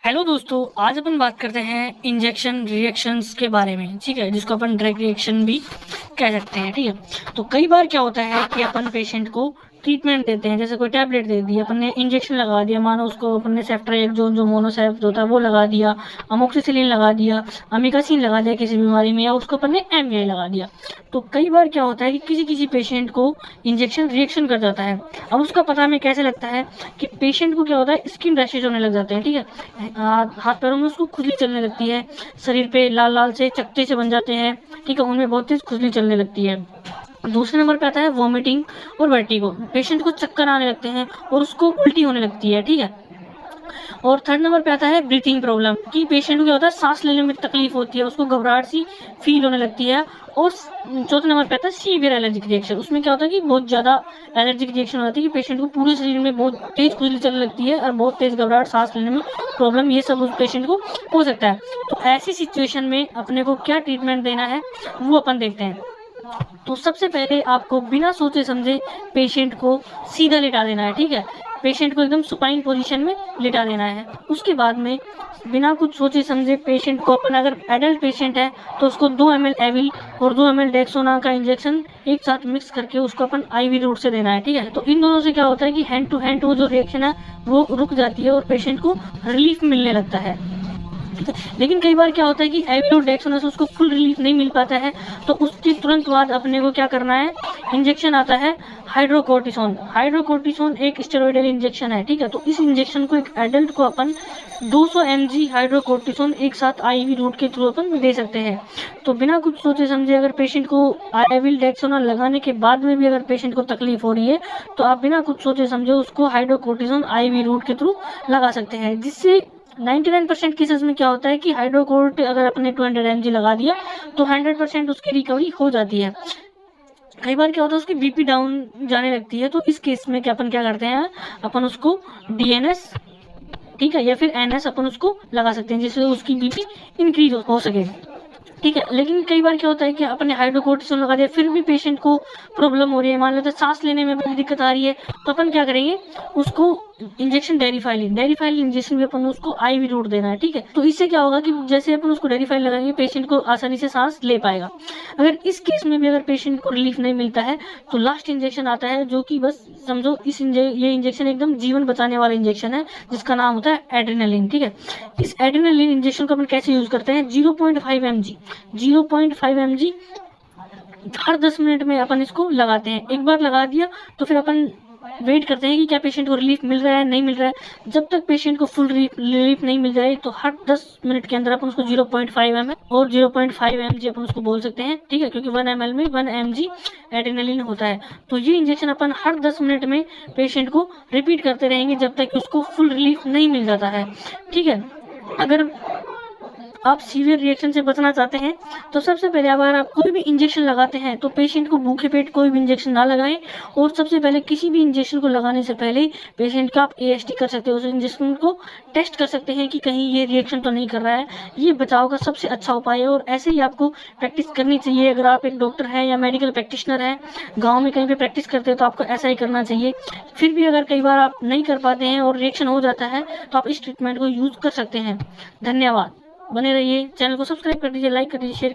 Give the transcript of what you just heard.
Hello दोस्तों, आज अपन बात करते हैं इंजेक्शन रिएक्शंस के बारे में। ठीक है, जिसको अपन ड्रग रिएक्शन भी कह सकते हैं। ठीक है, तो कई बार क्या होता है कि अपन पेशेंट को ट्रीटमेंट देते हैं, जैसे कोई टैबलेट दे दी, अपन ने इंजेक्शन लगा दिया, मानो उसको अपन ने सेफ्ट्राइएक्सोन जो मोनोसेफ जो था वो लगा दिया, अमोक्सिसिलिन लगा दिया, अमिकासिन लगा दिया किसी बीमारी में, या उसको अपन ने एमवीआई लगा दिया। तो कई बार क्या होता है कि किसी किसी पेशेंट को इंजेक्शन रिएक्शन कर जाता है। अब उसका पता हमें कैसे लगता है कि पेशेंट को क्या होता है, स्किन रैशेज होने लग जाते हैं। ठीक है, हाथ पैरों में उसको खुजली चलने लगती है, शरीर पे लाल लाल से चकत्ते से बन जाते हैं। ठीक है, उनमें बहुत तेज खुजली चलने लगती है। दूसरे नंबर पे आता है वॉमिटिंग और वर्टिगो। पेशेंट को चक्कर आने लगते हैं और उसको उल्टी होने लगती है। ठीक है, और थर्ड नंबर पे आता है ब्रीथिंग प्रॉब्लम, कि पेशेंट को क्या होता है, सांस लेने में तकलीफ होती है, उसको घबराहट सी फील होने लगती है। और चौथे नंबर पे आता है सीवियर एलर्जिक रिएक्शन। उसमें क्या होता है कि बहुत ज़्यादा एलर्जिक रिएक्शन हो जाती है कि पेशेंट को पूरे शरीर में बहुत तेज खुजली चलने लगती है और बहुत तेज घबराहट, सांस लेने में प्रॉब्लम, ये सब उस पेशेंट को हो सकता है। तो ऐसी सिचुएशन में अपने को क्या ट्रीटमेंट देना है वो अपन देखते हैं। तो सबसे पहले आपको बिना सोचे समझे पेशेंट को सीधा लेटा देना है। ठीक है, पेशेंट को एकदम सुपाइन पोजीशन में लेटा देना है। उसके बाद में बिना कुछ सोचे समझे पेशेंट को अपन, अगर एडल्ट पेशेंट है तो उसको 2 ml एविल और 2 ml डेक्सोना का इंजेक्शन एक साथ मिक्स करके उसको अपन आईवी रूट से देना है। ठीक है, तो इन दोनों से क्या होता है कि हैंड टू हैंड वो जो रिएक्शन है वो रुक जाती है और पेशेंट को रिलीफ मिलने लगता है। लेकिन कई बार क्या होता है कि एविल और डेक्सोना से उसको फुल रिलीफ नहीं मिल पाता है, तो उसके तुरंत बाद अपने को क्या करना है, इंजेक्शन आता है हाइड्रोकोर्टिसोन। हाइड्रोकोर्टिसोन एक स्टेरॉइडल इंजेक्शन है। ठीक है, तो इस इंजेक्शन को एक एडल्ट को अपन 200 mg हाइड्रोकोर्टिसोन एक साथ आईवी रूट के थ्रू अपन दे सकते हैं। तो बिना कुछ सोचे समझे अगर पेशेंट को एविल डेक्सोना लगाने के बाद में भी अगर पेशेंट को तकलीफ हो रही है तो आप बिना कुछ सोचे समझे उसको हाइड्रोकोर्टिसोन आईवी रूट के थ्रू लगा सकते हैं, जिससे 99% केसेस में क्या होता है कि हाइड्रोकोर्ट अगर अपने 200 mg लगा दिया तो 100% उसकी रिकवरी हो जाती है। कई बार क्या होता है उसकी बीपी डाउन जाने लगती है, तो इस केस में क्या अपन क्या करते हैं, अपन उसको डीएनएस, ठीक है, या फिर एनएस अपन उसको लगा सकते हैं, जिससे उसकी बीपी इंक्रीज हो सके। ठीक है, लेकिन कई बार क्या होता है कि अपने हाइड्रोकोर्टिसोन लगा दिया फिर भी पेशेंट को प्रॉब्लम हो रही है, मान लेते सांस लेने में भी दिक्कत आ रही है, तो अपन क्या करेंगे, उसको इंजेक्शन डेरिफाइलिन इंजेक्शन भी अपन उसको आईवी रूट देना है। ठीक है, तो इससे क्या होगा कि जैसे अपन उसको डेरिफाइल लगाएंगे पेशेंट को आसानी से सांस ले पाएगा। अगर इस केस में भी अगर पेशेंट को रिलीफ नहीं मिलता है तो लास्ट इंजेक्शन आता है, जो कि बस समझो ये इंजेक्शन एकदम जीवन बचाने वाला इंजेक्शन है, जिसका नाम होता है एड्रेनालिन। ठीक है, इस एड्रेनालिन इंजेक्शन को अपन कैसे यूज करते हैं, 0.5 mg 0.5 mg हर 10 मिनट में अपन इसको लगाते हैं। एक बार लगा दिया तो फिर अपन वेट करते हैं कि क्या पेशेंट को रिलीफ मिल रहा है नहीं मिल रहा है। जब तक पेशेंट को फुल रिलीफ नहीं मिल जाए तो हर 10 मिनट के अंदर अपन उसको 0.5 ml और 0.5 mg अपन उसको बोल सकते हैं। ठीक है, क्योंकि 1 ml में 1 mg एड्रेनालिन होता है। तो ये इंजेक्शन अपन हर 10 मिनट में पेशेंट को रिपीट करते रहेंगे जब तक उसको फुल रिलीफ नहीं मिल जाता है। ठीक है, अगर आप सीवियर रिएक्शन से बचना चाहते हैं तो सबसे पहले अगर आप कोई भी इंजेक्शन लगाते हैं तो पेशेंट को भूखे पेट कोई भी इंजेक्शन ना लगाएं, और सबसे पहले किसी भी इंजेक्शन को लगाने से पहले पेशेंट का आप एएसटी कर सकते हो, उस इंजेक्शन को टेस्ट कर सकते हैं कि कहीं ये रिएक्शन तो नहीं कर रहा है। ये बचाव का सबसे अच्छा उपाय है और ऐसे ही आपको प्रैक्टिस करनी चाहिए। अगर आप एक डॉक्टर हैं या मेडिकल प्रैक्टिशनर हैं, गाँव में कहीं पर प्रैक्टिस करते हैं, तो आपको ऐसा ही करना चाहिए। फिर भी अगर कई बार आप नहीं कर पाते हैं और रिएक्शन हो जाता है तो आप इस ट्रीटमेंट को यूज कर सकते हैं। धन्यवाद, बने रहिए, चैनल को सब्सक्राइब कर दीजिए, लाइक कर दीजिए, शेयर